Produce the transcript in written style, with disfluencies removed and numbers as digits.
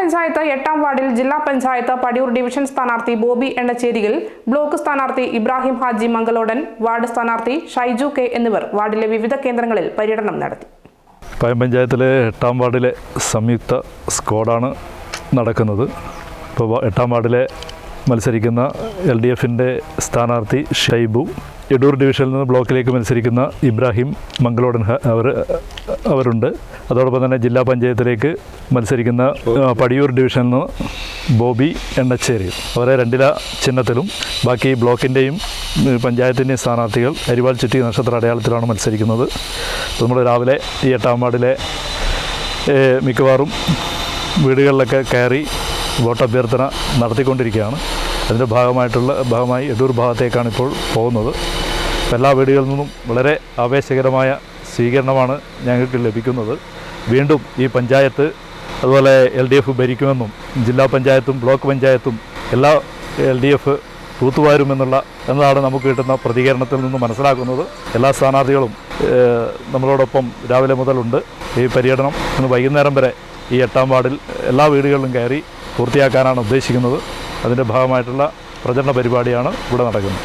പഞ്ചായത്ത് 8ാം വാർഡിൽ ജില്ലാ പഞ്ചായത്ത് പടിയൂർ ഡിവിഷൻ സ്ഥാനാർത്ഥി ബോബി എണ്ണച്ചേരിയിൽ, ബ്ലോക്ക് സ്ഥാനാർത്ഥി ഇബ്രാഹിം ഹാജി മംഗലോടൻ, വാർഡ് സ്ഥാനാർത്ഥി ഷൈജു കെ എന്നിവർ വാർഡിലെ വിവിധ കേന്ദ്രങ്ങളിൽ പര്യടനം നടത്തി. പഞ്ചായത്തിലെ 8ാം വാർഡിലെ സംയുക്ത സ്ക്വാഡാണ് നടക്കുന്നത്. ഇപ്പോൾ 8ാം വാർഡിലെ മത്സരിക്കുന്ന LDFിൻ്റെ സ്ഥാനാർത്ഥി ഷൈബു, എടൂർ ഡിവിഷനിൽ നിന്ന് ബ്ലോക്കിലേക്ക് മത്സരിക്കുന്ന ഇബ്രാഹിം മംഗലോടൻ അവരുണ്ട്. അതോടൊപ്പം തന്നെ ജില്ലാ പഞ്ചായത്തിലേക്ക് മത്സരിക്കുന്ന പടിയൂർ ഡിവിഷനിൽ നിന്ന് ബോബി എണ്ണച്ചേരി, അവരെ 2 ചിഹ്നത്തിലും. ബാക്കി ബ്ലോക്കിൻ്റെയും പഞ്ചായത്തിൻ്റെയും സ്ഥാനാർത്ഥികൾ അരിവാൾ ചുറ്റി നക്ഷത്ര അടയാളത്തിലാണ് മത്സരിക്കുന്നത്. നമ്മൾ രാവിലെ ഈ 8ാം വാർഡിലെ മിക്കവാറും വീടുകളിലൊക്കെ കയറി വോട്ടഭ്യർത്ഥന നടത്തിക്കൊണ്ടിരിക്കുകയാണ്. അതിൻ്റെ ഭാഗമായി എടൂർ ഭാഗത്തേക്കാണ് ഇപ്പോൾ പോകുന്നത്. എല്ലാ വീടുകളിൽ നിന്നും വളരെ ആവേശകരമായ സ്വീകരണമാണ് ഞങ്ങൾക്ക് ലഭിക്കുന്നത്. വീണ്ടും ഈ പഞ്ചായത്ത് അതുപോലെ LDF ഭരിക്കുമെന്നും ജില്ലാ പഞ്ചായത്തും ബ്ലോക്ക് പഞ്ചായത്തും എല്ലാ LDF എന്നതാണ് നമുക്ക് കിട്ടുന്ന പ്രതികരണത്തിൽ നിന്ന് മനസ്സിലാക്കുന്നത്. എല്ലാ സ്ഥാനാർത്ഥികളും നമ്മളോടൊപ്പം രാവിലെ മുതലുണ്ട്. ഈ പര്യടനം ഇന്ന് വൈകുന്നേരം വരെ ഈ 8ാം വാർഡിൽ എല്ലാ വീടുകളിലും കയറി പൂർത്തിയാക്കാനാണ് ഉദ്ദേശിക്കുന്നത്. അതിൻ്റെ ഭാഗമായിട്ടുള്ള പ്രചരണ പരിപാടിയാണ് ഇവിടെ നടക്കുന്നത്.